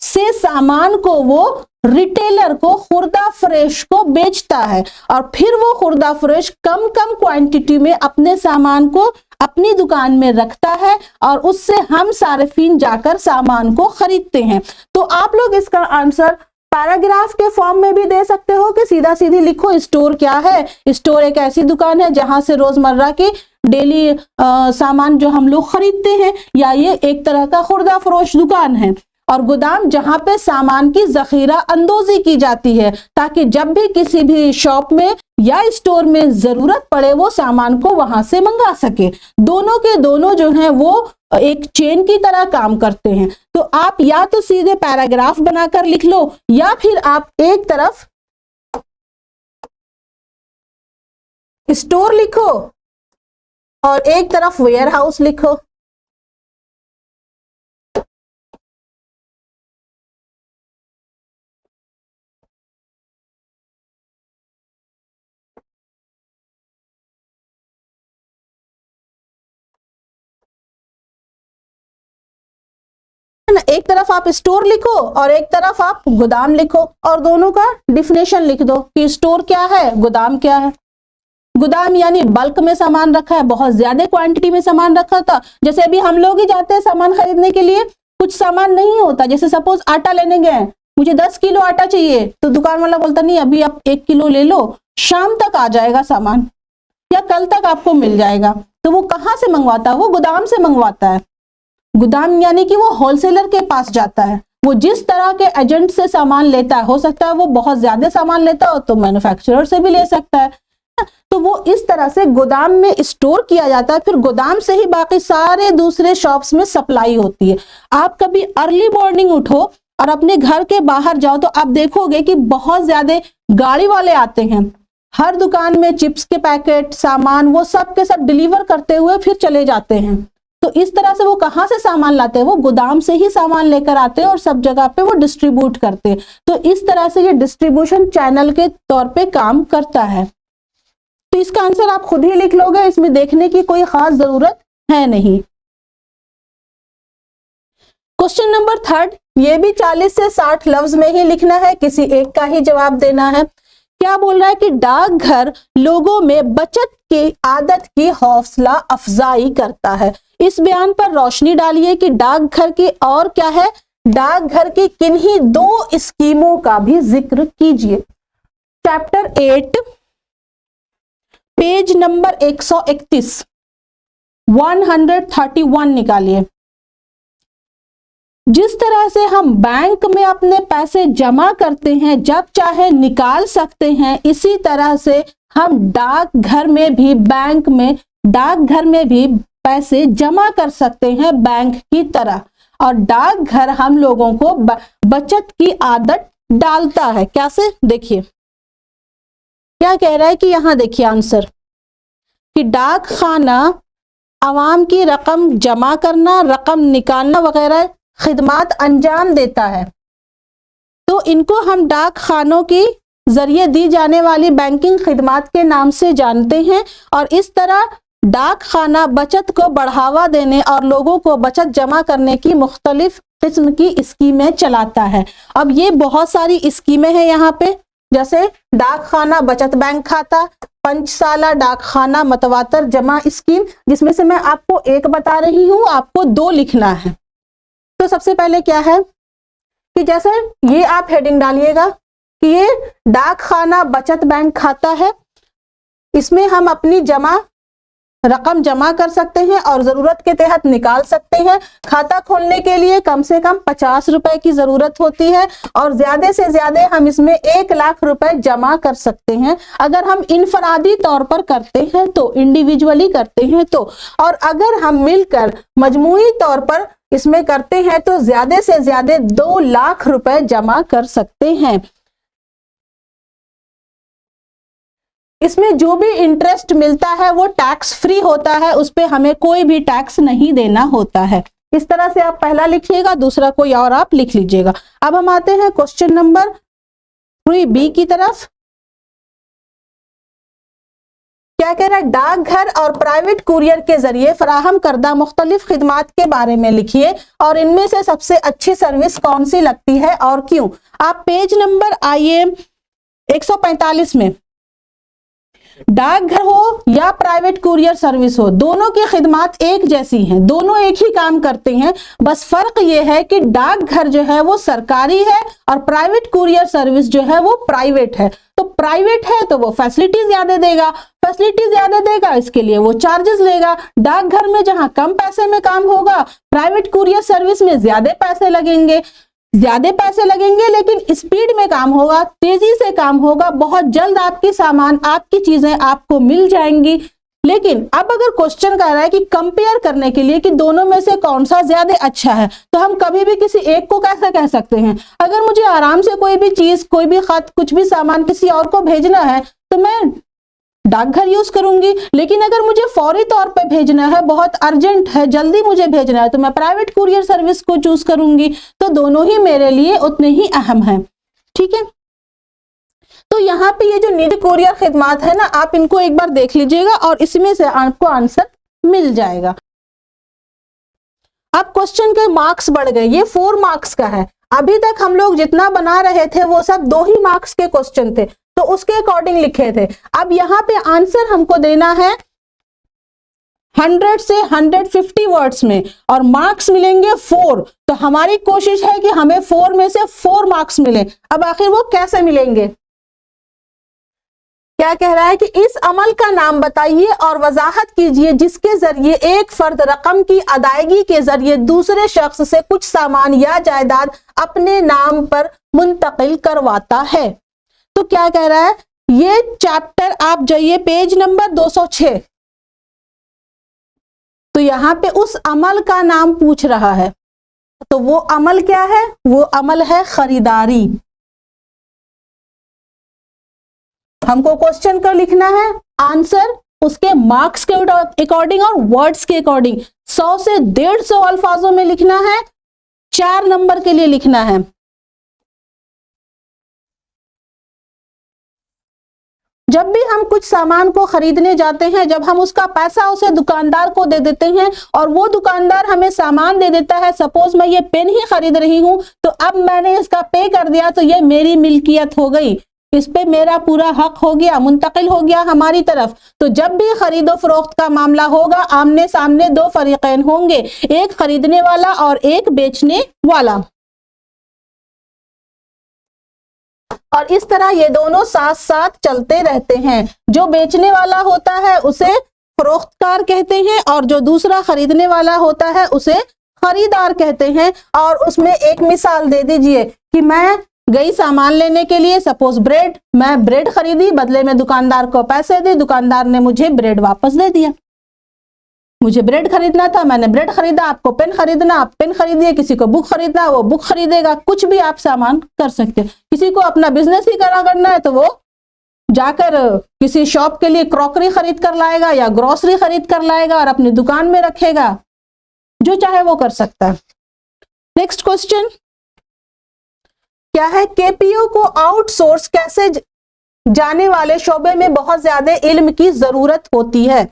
Speaker 1: से सामान को वो रिटेलर को, खुर्दा फ्रेश को बेचता है, और फिर वो खुर्दा फ्रेश कम कम क्वांटिटी में अपने सामान को अपनी दुकान में रखता है, और उससे हम सार्फिन जाकर सामान को खरीदते हैं। तो आप लोग इसका आंसर पैराग्राफ के फॉर्म में भी दे सकते हो कि सीधा सीधी लिखो स्टोर क्या है। स्टोर एक ऐसी दुकान है जहां से रोजमर्रा की डेली सामान जो हम लोग खरीदते हैं, या ये एक तरह का खुर्दा फरोश दुकान है। और गोदाम जहां पे सामान की जखीरा अंदोजी की जाती है, ताकि जब भी किसी भी शॉप में या स्टोर में जरूरत पड़े वो सामान को वहां से मंगा सके। दोनों के दोनों जो हैं वो एक चेन की तरह काम करते हैं। तो आप या तो सीधे पैराग्राफ बनाकर लिख लो, या फिर आप एक तरफ स्टोर लिखो और एक तरफ वेयर हाउस लिखो। एक तरफ आप स्टोर लिखो और एक तरफ आप गोदाम लिखो, और दोनों का डिफिनेशन लिख दो कि स्टोर क्या है, गोदाम क्या है। गोदाम यानी बल्क में सामान रखा है, बहुत ज्यादा क्वांटिटी में सामान रखा था। जैसे अभी हम लोग ही जाते हैं सामान खरीदने के लिए, कुछ सामान नहीं होता, जैसे सपोज आटा लेने गए, मुझे 10 किलो आटा चाहिए, तो दुकान वाला बोलता नहीं अभी आप 1 किलो ले लो, शाम तक आ जाएगा सामान, या कल तक आपको मिल जाएगा। तो वो कहाँ से मंगवाता है, वो गोदाम से मंगवाता है। गोदाम यानी कि वो होलसेलर के पास जाता है, वो जिस तरह के एजेंट से सामान लेता है, हो सकता है वो बहुत ज्यादा सामान लेता हो तो मैन्युफैक्चरर से भी ले सकता है, तो वो इस तरह से गोदाम में स्टोर किया जाता है, फिर गोदाम से ही बाकी सारे दूसरे शॉप्स में सप्लाई होती है। आप कभी अर्ली मॉर्निंग उठो और अपने घर के बाहर जाओ तो आप देखोगे कि बहुत ज्यादा गाड़ी वाले आते हैं, हर दुकान में चिप्स के पैकेट, सामान, वो सब के सब डिलीवर करते हुए फिर चले जाते हैं। तो इस तरह से वो कहाँ से सामान लाते हैं? वो गोदाम से ही सामान लेकर आते हैं और सब जगह पे वो डिस्ट्रीब्यूट करते हैं। तो इस तरह से ये डिस्ट्रीब्यूशन चैनल के तौर पे काम करता है। तो इसका आंसर आप खुद ही लिख लोगे, इसमें देखने की कोई खास जरूरत है नहीं। क्वेश्चन नंबर 3, ये भी 40 से 60 लफ्ज में ही लिखना है, किसी एक का ही जवाब देना है। क्या बोल रहा है कि डाकघर लोगों में बचत की आदत की हौसला अफजाई करता है। इस बयान पर रोशनी डालिए कि डाकघर की और क्या है, डाकघर की किन्हीं 2 स्कीमों का भी जिक्र कीजिए। चैप्टर 8 पेज नंबर 131 131 निकालिए। जिस तरह से हम बैंक में अपने पैसे जमा करते हैं, जब चाहे निकाल सकते हैं, इसी तरह से हम डाकघर में भी डाकघर में भी पैसे जमा कर सकते हैं बैंक की तरह। और डाकघर हम लोगों को बचत की आदत डालता है। कैसे? देखिए क्या कह रहा है कि यहां देखिए आंसर, कि डाक खाना आवाम की रकम जमा करना, रकम निकालना वगैरह खिदमात अंजाम देता है। तो इनको हम डाक खानों की जरिए दी जाने वाली बैंकिंग खिदमात के नाम से जानते हैं। और इस तरह डाक खाना बचत को बढ़ावा देने और लोगों को बचत जमा करने की मुख्तलिफ किस्म की स्कीमें चलाता है। अब ये बहुत सारी स्कीमें हैं यहाँ पे, जैसे डाक खाना बचत बैंक खाता, पंचसाला डाक खाना मतवातर जमा स्कीम, जिसमें से मैं आपको एक बता रही हूँ, आपको 2 लिखना है। तो सबसे पहले क्या है कि जैसे ये आप हेडिंग डालिएगा कि ये डाक खाना बचत बैंक खाता है, इसमें हम अपनी रकम जमा कर सकते हैं और जरूरत के तहत निकाल सकते हैं। खाता खोलने के लिए कम से कम 50 रुपए की जरूरत होती है और ज्यादा से ज्यादा हम इसमें 1 लाख रुपए जमा कर सकते हैं। अगर हम इनफरादी तौर पर करते हैं तो, इंडिविजुअली करते हैं तो, और अगर हम मिलकर मजमूई तौर पर इसमें करते हैं तो ज्यादा से ज्यादा 2 लाख रुपए जमा कर सकते हैं। इसमें जो भी इंटरेस्ट मिलता है वो टैक्स फ्री होता है, उस पे हमें कोई भी टैक्स नहीं देना होता है। इस तरह से आप पहला लिखिएगा, दूसरा कोई और आप लिख लीजिएगा। अब हम आते हैं क्वेश्चन नंबर 3B की तरफ। क्या कह रहा है? डाकघर और प्राइवेट कुरियर के जरिए फराहम करदा मुख्तलिफ खिदमात के बारे में लिखिए और इनमें से सबसे अच्छी सर्विस कौन सी लगती है और क्यों। आप पेज नंबर आइए 145 में। डाकघर हो या प्राइवेट कुरियर सर्विस हो, दोनों की खिदमात एक जैसी हैं, दोनों एक ही काम करते हैं। बस फर्क यह है कि डाकघर जो है वो सरकारी है और प्राइवेट कुरियर सर्विस जो है वो प्राइवेट है। तो प्राइवेट है तो वो फैसिलिटी ज्यादा देगा, इसके लिए वो चार्जेस लेगा। डाकघर में जहां कम पैसे में काम होगा, प्राइवेट कुरियर सर्विस में ज्यादा पैसे लगेंगे लेकिन स्पीड में काम होगा, तेजी से काम होगा, बहुत जल्द आपकी सामान, आपकी चीजें आपको मिल जाएंगी। लेकिन अब अगर क्वेश्चन कर रहा है कि कंपेयर करने के लिए कि दोनों में से कौन सा ज्यादा अच्छा है, तो हम कभी भी किसी एक को कैसे कह सकते हैं? अगर मुझे आराम से कोई भी चीज, कोई भी खत, कुछ भी सामान किसी और को भेजना है तो मैं डाकघर यूज करूंगी, लेकिन अगर मुझे फौरी तौर पे भेजना है, बहुत अर्जेंट है, जल्दी मुझे भेजना है, तो मैं प्राइवेट कुरियर सर्विस को चूज करूंगी। तो दोनों ही मेरे लिए उतने ही अहम हैं। ठीक है, तो यहाँ पे ये जो निजी कुरियर खिदमात है ना, आप इनको एक बार देख लीजिएगा और इसमें से आपको आंसर मिल जाएगा। अब क्वेश्चन के मार्क्स बढ़ गए, ये 4 मार्क्स का है। अभी तक हम लोग जितना बना रहे थे वो सब 2 ही मार्क्स के क्वेश्चन थे, तो उसके अकॉर्डिंग लिखे थे। अब यहाँ पे आंसर हमको देना है 100 से 150 वर्ड्स में और मार्क्स मिलेंगे 4। तो हमारी कोशिश है कि हमें 4 में से 4 मार्क्स मिले। अब आखिर वो कैसे मिलेंगे? क्या कह रहा है कि इस अमल का नाम बताइए और वजाहत कीजिए जिसके जरिए एक फर्द रकम की अदायगी के जरिए दूसरे शख्स से कुछ सामान या जायदाद अपने नाम पर मुंतकिल करवाता है। तो क्या कह रहा है ये चैप्टर आप जाइए पेज नंबर 206। तो यहां पे उस अमल का नाम पूछ रहा है, तो वो अमल क्या है? वो अमल है खरीदारी। हमको क्वेश्चन का लिखना है आंसर उसके मार्क्स के अकॉर्डिंग और वर्ड्स के अकॉर्डिंग 100 से 150 अल्फाजों में लिखना है, 4 नंबर के लिए लिखना है। जब भी हम कुछ सामान को खरीदने जाते हैं, जब हम उसका पैसा उसे दुकानदार को दे देते हैं और वो दुकानदार हमें सामान दे देता है, सपोज मैं ये पेन ही खरीद रही हूं, तो अब मैंने इसका पे कर दिया तो ये मेरी मिल्कियत हो गई, इस पे मेरा पूरा हक हो गया, मुंतकिल हो गया हमारी तरफ। तो जब भी खरीदो फरोख्त का मामला होगा, आमने सामने दो फरीकैन होंगे, एक खरीदने वाला और एक बेचने वाला, और इस तरह ये दोनों साथ साथ चलते रहते हैं। जो बेचने वाला होता है उसे फरोख्तकार कहते हैं और जो दूसरा खरीदने वाला होता है उसे खरीदार कहते हैं। और उसमें एक मिसाल दे दीजिए कि मैं गई सामान लेने के लिए, सपोज ब्रेड, मैं ब्रेड खरीदी, बदले में दुकानदार को पैसे दी, दुकानदार ने मुझे ब्रेड वापस दे दिया। मुझे ब्रेड खरीदना था, मैंने ब्रेड खरीदा, आपको पेन खरीदना, आप पेन खरीदिए, किसी को बुक खरीदना, वो बुक खरीदेगा, कुछ भी आप सामान कर सकते हो। किसी को अपना बिजनेस ही करना है तो वो जाकर किसी शॉप के लिए क्रॉकरी खरीद कर लाएगा या ग्रोसरी खरीद कर लाएगा और अपनी दुकान में रखेगा, जो चाहे वो कर सकता है। नेक्स्ट क्वेश्चन क्या है? केपीओ को आउटसोर्स कैसे जाने वाले शोबे में बहुत ज्यादा इल्म की जरूरत होती है।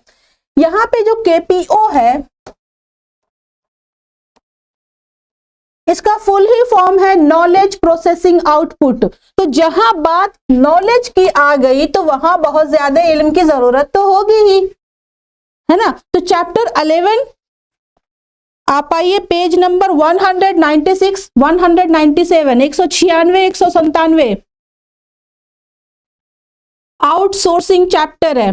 Speaker 1: यहां पे जो केपीओ है इसका फुल ही फॉर्म है नॉलेज प्रोसेसिंग आउटपुट। तो जहां बात नॉलेज की आ गई तो वहां बहुत ज्यादा इल्म की जरूरत तो होगी ही, है ना। तो चैप्टर 11 आप आइए पेज नंबर 196, 197, 196, 197 आउटसोर्सिंग चैप्टर है।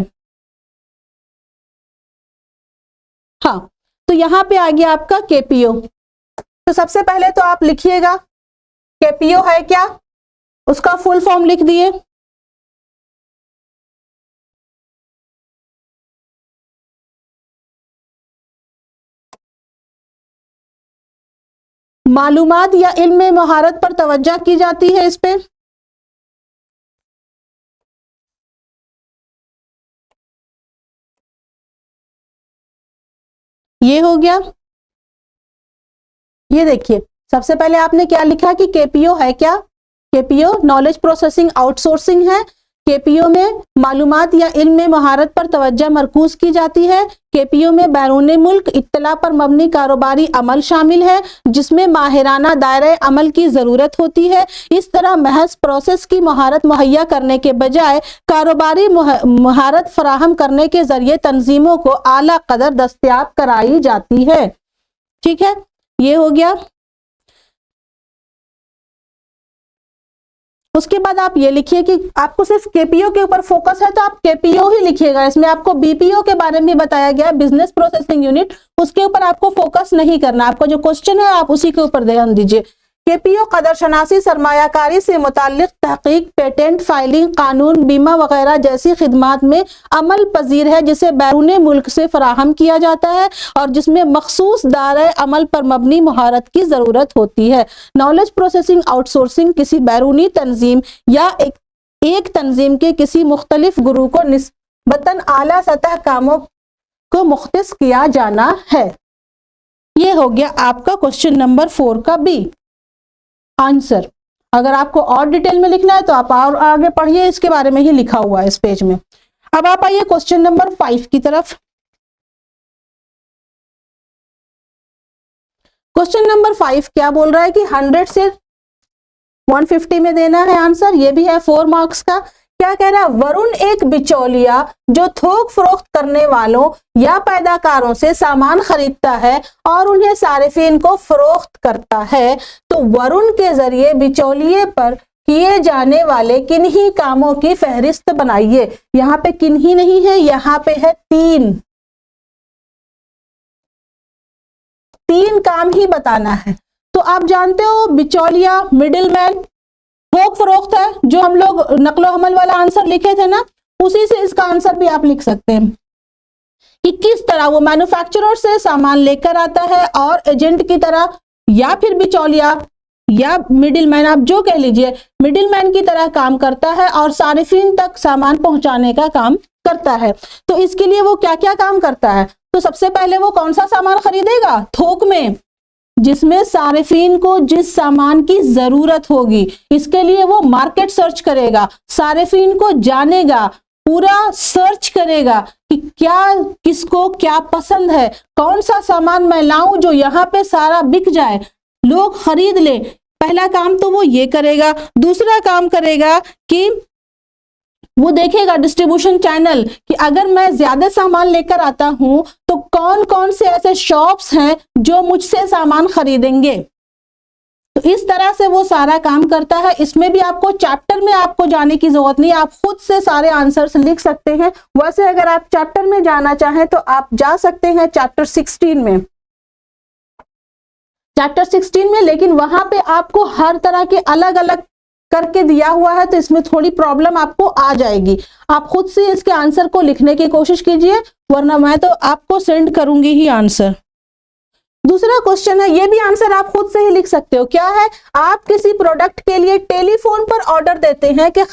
Speaker 1: हाँ, तो यहां पे आ गया आपका केपीओ। तो सबसे पहले तो आप लिखिएगा केपीओ है क्या, उसका फुल फॉर्म लिख दिए। मालूमात या इल्म में महारत पर तवज्जो की जाती है इस पे। ये हो गया। ये देखिए सबसे पहले आपने क्या लिखा कि केपीओ है क्या? केपीओ नॉलेज प्रोसेसिंग आउटसोर्सिंग है। केपीओ में मालूमात या इल्म में महारत पर तवज्जो मरकूज की जाती है। केपीओ में बैरून मुल्क इत्तला पर मबनी कारोबारी अमल शामिल है जिसमें माहिराना दायरे अमल की ज़रूरत होती है। इस तरह महज प्रोसेस की महारत मुहैया करने के बजाय कारोबारी महारत फराहम करने के जरिए तंजीमों को आला कदर दस्तयाब कराई जाती है। ठीक है, ये हो गया। उसके बाद आप ये लिखिए कि आपको सिर्फ केपीओ के ऊपर फोकस है तो आप केपीओ ही लिखिएगा। इसमें आपको बीपीओ के बारे में बताया गया है, बिजनेस प्रोसेसिंग यूनिट, उसके ऊपर आपको फोकस नहीं करना। आपको जो क्वेश्चन है आप उसी के ऊपर ध्यान दीजिए। केपीओ कदरशनासी, सरमायाकारी से मुताल्लिक तहकीक, पेटेंट फाइलिंग, कानून, बीमा वगैरह जैसी खिदमात में अमल पजीर है जिसे बैरून मुल्क से फराहम किया जाता है और जिसमें मखसूस दायरे अमल पर मबनी महारत की ज़रूरत होती है। नॉलेज प्रोसेसिंग आउटसोर्सिंग किसी बैरूनी तंजीम या एक तंजीम के किसी मुख्तलिफ गुरू को निस्बतन आला सतह कामों को मुख्तस किया जाना है। ये हो गया आपका क्वेश्चन नंबर 4 का बी आंसर। अगर आपको और डिटेल में लिखना है तो आप और आगे पढ़िए, इसके बारे में ही लिखा हुआ है इस पेज में। अब आप आइए क्वेश्चन नंबर 5 की तरफ। क्वेश्चन नंबर 5 क्या बोल रहा है कि 100 से 150 में देना है आंसर। ये भी है 4 मार्क्स का। क्या कह रहा है? वरुण एक बिचौलिया जो थोक फरोख्त करने वालों या पैदाकारों से सामान खरीदता है और उन्हें सारिफिन को फरोख्त करता है। तो वरुण के जरिए बिचौलिए पर किए जाने वाले किन्हीं कामों की फहरिस्त बनाइए। यहाँ पे किन्हीं नहीं है, यहाँ पे है 3 काम ही बताना है। तो आप जानते हो बिचौलिया मिडिलमैन, थोक फरोख्त है जो हम लोग नकलो हमल वाला आंसर लिखे थे ना, उसी से इसका आंसर भी आप लिख सकते हैं कि किस तरह वो मैन्युफैक्चरर से सामान लेकर आता है और एजेंट की तरह या फिर बिचौलिया या मिडिलमैन, आप जो कह लीजिए, मिडिलमैन की तरह काम करता है और सारिफिन तक सामान पहुंचाने का काम करता है। तो इसके लिए वो क्या क्या काम करता है? तो सबसे पहले वो कौन सा सामान खरीदेगा? थोक में, जिसमें सारिफिन को जिस सामान की जरूरत होगी। इसके लिए वो मार्केट सर्च करेगा, सारिफिन को जानेगा, पूरा सर्च करेगा कि क्या किसको क्या पसंद है, कौन सा सामान मैं लाऊं जो यहाँ पे सारा बिक जाए, लोग खरीद ले। पहला काम तो वो ये करेगा। दूसरा काम करेगा कि वो देखेगा डिस्ट्रीब्यूशन चैनल कि अगर मैं ज्यादा सामान लेकर आता हूं तो कौन कौन से ऐसे शॉप्स हैं जो मुझसे सामान खरीदेंगे। तो इस तरह से वो सारा काम करता है। इसमें भी आपको चैप्टर में आपको जाने की जरूरत नहीं, आप खुद से सारे आंसर्स लिख सकते हैं। वैसे अगर आप चैप्टर में जाना चाहें तो आप जा सकते हैं चैप्टर 16 में, चैप्टर 16 में, लेकिन वहां पे आपको हर तरह के अलग अलग करके दिया हुआ है, तो इसमें थोड़ी प्रॉब्लम आपको आ जाएगी। आप खुद से इसके आंसर को लिखने की कोशिश कीजिए, वरना मैं तो आपको सेंड करूंगी ही आंसर। दूसरा क्वेश्चन है, ये भी आंसर आप खुद से ही लिख सकते हो। क्या है? आप किसी प्रोडक्ट के लिए टेलीफोन पर ऑर्डर देते हैं कि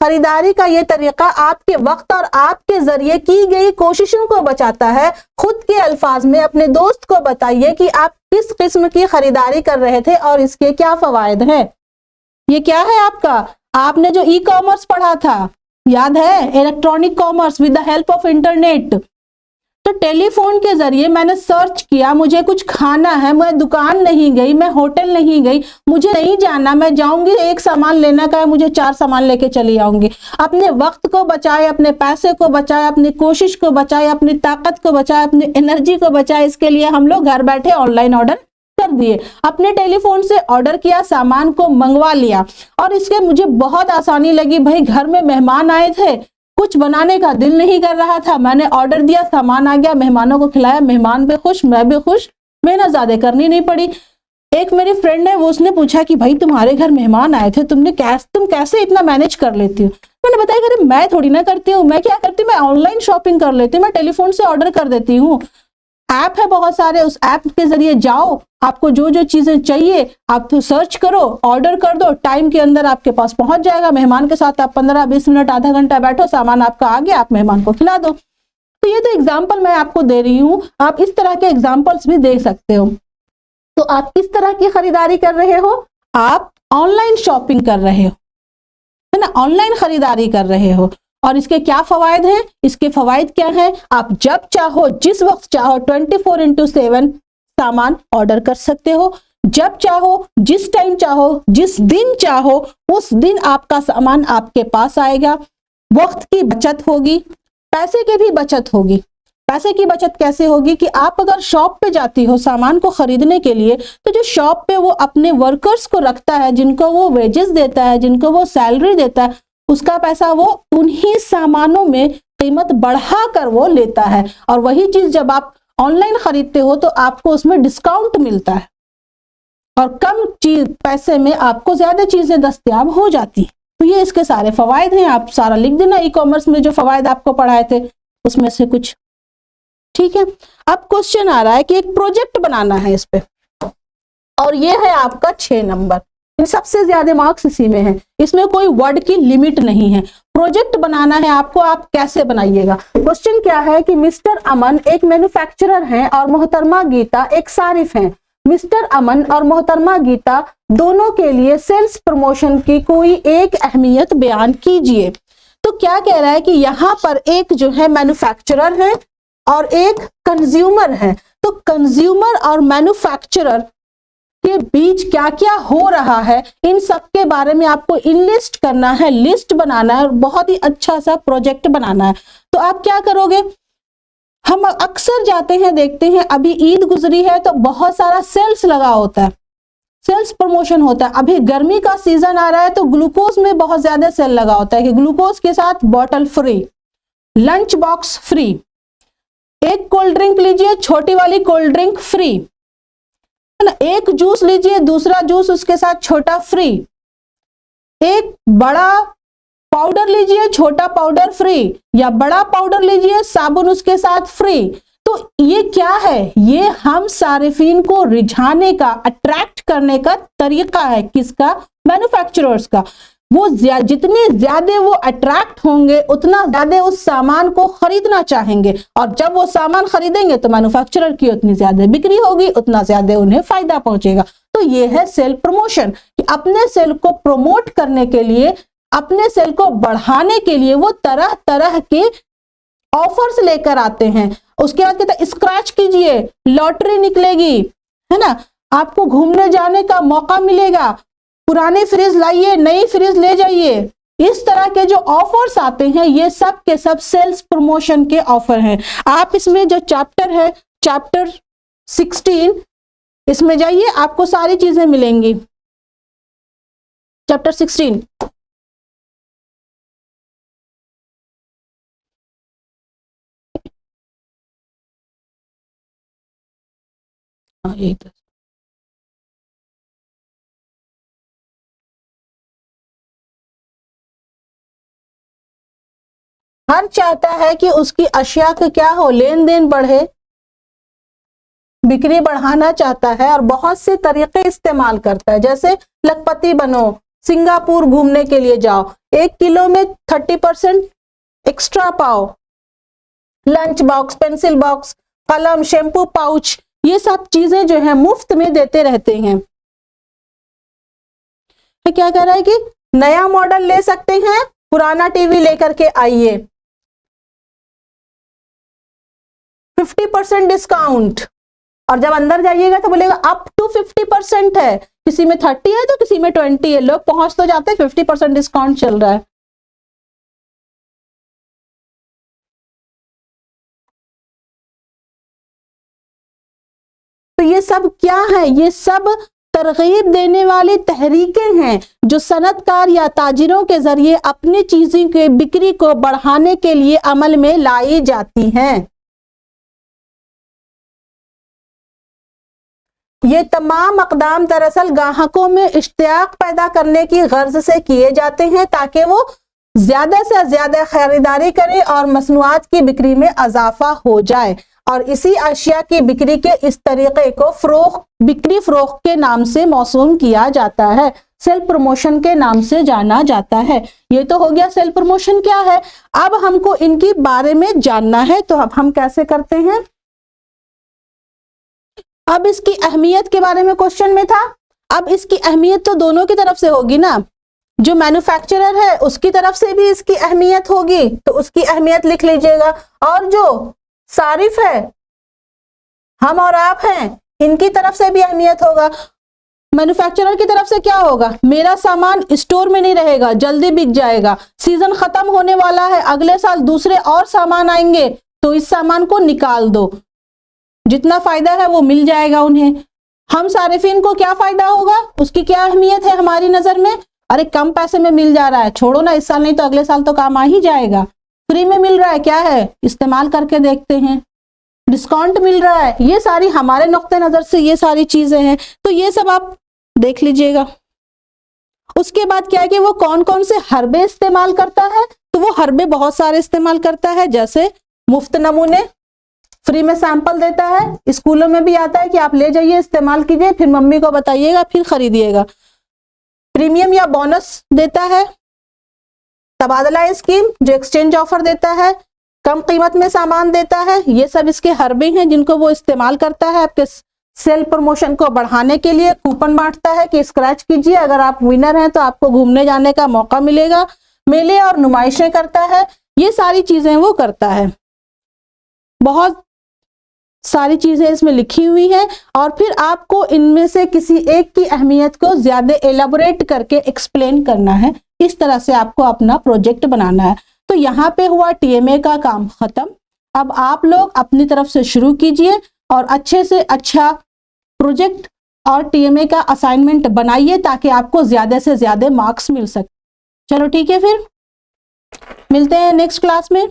Speaker 1: खरीदारी का ये तरीका आपके वक्त और आपके जरिए की गई कोशिशों को बचाता है। खुद के अल्फाज में अपने दोस्त को बताइए कि आप किस किस्म की खरीदारी कर रहे थे और इसके क्या फवायद हैं। ये क्या है आपका? आपने जो ई कॉमर्स पढ़ा था, याद है? Electronic commerce with the help of internet. तो टेलीफोन के जरिए मैंने सर्च किया, मुझे कुछ खाना है, मैं दुकान नहीं गई, मैं होटल नहीं गई, मुझे नहीं जाना, मैं जाऊंगी एक सामान लेना का है, मुझे 4 सामान लेके चली आऊंगी। अपने वक्त को बचाए, अपने पैसे को बचाए, अपनी कोशिश को बचाए, अपनी ताकत को बचाए, अपनी एनर्जी को बचाए। इसके लिए हम लोग घर बैठे ऑनलाइन ऑर्डर कर दिए, अपने टेलीफोन से ऑर्डर किया, सामान को मंगवा लिया। और इसके मुझे बहुत आसानी लगी। भाई घर में मेहमान आए थे, कुछ बनाने का दिल नहीं कर रहा था, मैंने ऑर्डर दिया, सामान आ गया, मेहमानों को खिलाया, मेहमान भी खुश, मैं भी खुश, मेहनत ज्यादा करनी नहीं पड़ी। एक मेरी फ्रेंड है, वो उसने पूछा कि भाई तुम्हारे घर मेहमान आए थे, तुम कैसे इतना मैनेज कर लेती हो? मैंने बताया अरे मैं थोड़ी ना करती हूँ, मैं क्या करती हूँ, मैं ऑनलाइन शॉपिंग कर लेती हूँ, मैं टेलीफोन से ऑर्डर कर देती हूँ। ऐप है बहुत सारे, उस ऐप के जरिए जाओ, आपको जो जो चीजें चाहिए आप तो सर्च करो, ऑर्डर कर दो, टाइम के अंदर आपके पास पहुंच जाएगा। मेहमान के साथ आप 15-20 मिनट, आधा घंटा बैठो, सामान आपका आ गया, आप मेहमान को खिला दो। तो ये तो एग्जाम्पल मैं आपको दे रही हूँ, आप इस तरह के एग्जाम्पल्स भी दे सकते हो। तो आप किस तरह की खरीदारी कर रहे हो? आप ऑनलाइन शॉपिंग कर रहे हो, है ना, ऑनलाइन खरीदारी कर रहे हो। और इसके क्या फवायद हैं? इसके फवायद क्या हैं? आप जब चाहो, जिस वक्त चाहो, 24x7 सामान ऑर्डर कर सकते हो। जब चाहो, जिस टाइम चाहो, जिस दिन चाहो, उस दिन आपका सामान आपके पास आएगा। वक्त की बचत होगी, पैसे की भी बचत होगी। पैसे की बचत कैसे होगी कि आप अगर शॉप पे जाती हो सामान को खरीदने के लिए, तो जो शॉप पे वो अपने वर्कर्स को रखता है, जिनको वो वेजेस देता है, जिनको वो सैलरी देता है, उसका पैसा वो उन्हीं सामानों में कीमत बढ़ाकर वो लेता है। और वही चीज जब आप ऑनलाइन खरीदते हो तो आपको उसमें डिस्काउंट मिलता है और कम पैसे में आपको ज्यादा चीजें दस्तयाब हो जाती हैं। तो ये इसके सारे फवायद हैं, आप सारा लिख देना ई कॉमर्स में जो फवायद आपको पढ़ाए थे उसमें से कुछ। ठीक है, अब क्वेश्चन आ रहा है कि एक प्रोजेक्ट बनाना है इस पे, और ये है आपका 6 नंबर। सबसे ज्यादा मार्क्स इसी में है, इसमें कोई वर्ड की लिमिट नहीं है। प्रोजेक्ट बनाना है आपको, आप कैसे बनाइएगा? क्वेश्चन क्या है कि मिस्टर अमन एक मैन्युफैक्चरर हैं और मोहतरमा गीता एक सारिफ हैं। मिस्टर अमन और मोहतरमा गीता दोनों के लिए सेल्स प्रमोशन की कोई एक अहमियत बयान कीजिए। तो क्या कह रहा है कि यहाँ पर एक जो है मैन्युफैक्चरर है और एक कंज्यूमर है। तो कंज्यूमर और मैन्युफैक्चरर के बीच क्या क्या हो रहा है, इन सब के बारे में आपको इनलिस्ट करना है, लिस्ट बनाना है और बहुत ही अच्छा सा प्रोजेक्ट बनाना है। तो आप क्या करोगे? हम अक्सर जाते हैं, देखते हैं, अभी ईद गुजरी है तो बहुत सारा सेल्स लगा होता है, सेल्स प्रमोशन होता है। अभी गर्मी का सीजन आ रहा है तो ग्लूकोज में बहुत ज्यादा सेल लगा होता है कि ग्लूकोज के साथ bottle free, lunch box free, एक कोल्ड ड्रिंक लीजिए, छोटी वाली कोल्ड ड्रिंक फ्री, है ना, एक जूस लीजिए, दूसरा जूस उसके साथ छोटा फ्री। एक बड़ा पाउडर लीजिए, छोटा पाउडर फ्री, या बड़ा पाउडर लीजिए, साबुन उसके साथ फ्री। तो ये क्या है? ये हम सारिफीन को रिझाने का, अट्रैक्ट करने का तरीका है। किसका? मैन्युफैक्चरर्स का। वो जितने ज्यादा वो अट्रैक्ट होंगे उतना ज्यादा उस सामान को खरीदना चाहेंगे, और जब वो सामान खरीदेंगे तो मैन्युफैक्चरर की उतनी ज्यादा बिक्री होगी, उतना ज्यादा उन्हें फायदा पहुंचेगा। तो ये है सेल प्रमोशन, कि अपने सेल को प्रमोट करने के लिए, अपने सेल को बढ़ाने के लिए वो तरह तरह के ऑफर्स लेकर आते हैं। उसके बाद कहते हैं स्क्रैच कीजिए, लॉटरी निकलेगी, है ना, आपको घूमने जाने का मौका मिलेगा, पुरानी फ्रिज लाइए, नई फ्रिज ले जाइए। इस तरह के जो ऑफर्स आते हैं ये सब के सब सेल्स प्रमोशन के ऑफर हैं। आप इसमें जो चैप्टर है, चैप्टर 16, इसमें जाइए, आपको सारी चीजें मिलेंगी। चैप्टर 16 हर चाहता है कि उसकी अशिया का क्या हो, लेन देन बढ़े, बिक्री बढ़ाना चाहता है, और बहुत से तरीके इस्तेमाल करता है। जैसे लखपति बनो, सिंगापुर घूमने के लिए जाओ, 1 किलो में 30% एक्स्ट्रा पाओ, लंच बॉक्स, पेंसिल बॉक्स, कलम, शैम्पू पाउच, ये सब चीजें जो है मुफ्त में देते रहते हैं। तो क्या कह रहा है कि नया मॉडल ले सकते हैं, पुराना टीवी लेकर के आइए, 50% डिस्काउंट। और जब अंदर जाइएगा तो बोलेगा अप टू 50% है, किसी में 30 है तो किसी में 20 है। लोग पहुंच तो जाते हैं, 50% डिस्काउंट चल रहा है। तो ये सब क्या है? ये सब तरगीब देने वाली तहरीकें हैं जो सनतकार या ताजिरों के जरिए अपनी चीजों के बिक्री को बढ़ाने के लिए अमल में लाई जाती हैं। ये तमाम अक़दाम दरअसल ग्राहकों में इश्तियाक पैदा करने की गर्ज से किए जाते हैं ताकि वो ज्यादा से ज्यादा खरीदारी करें और मसनूआत की बिक्री में इजाफा हो जाए। और इसी अशिया की बिक्री के इस तरीके को बिक्री फरोख्त के नाम से मौसूम किया जाता है, सेल्फ प्रमोशन के नाम से जाना जाता है। ये तो हो गया सेल्फ प्रमोशन क्या है। अब हमको इनके बारे में जानना है, तो अब हम कैसे करते हैं। अब इसकी अहमियत के बारे में क्वेश्चन में था। अब इसकी अहमियत तो दोनों की तरफ से होगी ना, जो मैन्युफैक्चरर है उसकी तरफ से भी इसकी अहमियत होगी, तो उसकी अहमियत लिख लीजिएगा। और जो सारिफ है, हम और आप हैं, इनकी तरफ से भी अहमियत होगा। मैन्युफैक्चरर की तरफ से क्या होगा, मेरा सामान स्टोर में नहीं रहेगा, जल्दी बिक जाएगा, सीजन खत्म होने वाला है, अगले साल दूसरे और सामान आएंगे, तो इस सामान को निकाल दो, जितना फायदा है वो मिल जाएगा उन्हें। हम सारिफिन को क्या फायदा होगा, उसकी क्या अहमियत है हमारी नजर में। अरे कम पैसे में मिल जा रहा है, छोड़ो ना, इस साल नहीं तो अगले साल तो काम आ ही जाएगा। फ्री में मिल रहा है, क्या है, इस्तेमाल करके देखते हैं, डिस्काउंट मिल रहा है। ये सारी हमारे नुक्ते नजर से ये सारी चीजें हैं, तो ये सब आप देख लीजिएगा। उसके बाद क्या है कि वो कौन कौन से हर्बे इस्तेमाल करता है, तो वो हर्बे बहुत सारे इस्तेमाल करता है। जैसे मुफ्त नमूने, फ्री में सैंपल देता है, स्कूलों में भी आता है कि आप ले जाइए, इस्तेमाल कीजिए, फिर मम्मी को बताइएगा, फिर खरीदिएगा। प्रीमियम या बोनस देता है, तबादला स्कीम जो एक्सचेंज ऑफर देता है, कम कीमत में सामान देता है। ये सब इसके हर्बे हैं जिनको वो इस्तेमाल करता है आपके सेल प्रमोशन को बढ़ाने के लिए। कूपन बांटता है कि स्क्रैच कीजिए, अगर आप विनर हैं तो आपको घूमने जाने का मौका मिलेगा। मेले और नुमाइशें करता है, ये सारी चीजें वो करता है। बहुत सारी चीजें इसमें लिखी हुई हैं, और फिर आपको इनमें से किसी एक की अहमियत को ज्यादा एलाबोरेट करके एक्सप्लेन करना है। इस तरह से आपको अपना प्रोजेक्ट बनाना है। तो यहाँ पे हुआ टीएमए का काम खत्म। अब आप लोग अपनी तरफ से शुरू कीजिए और अच्छे से अच्छा प्रोजेक्ट और टीएमए का असाइनमेंट बनाइए ताकि आपको ज्यादा से ज्यादा मार्क्स मिल सके। चलो ठीक है, फिर मिलते हैं नेक्स्ट क्लास में।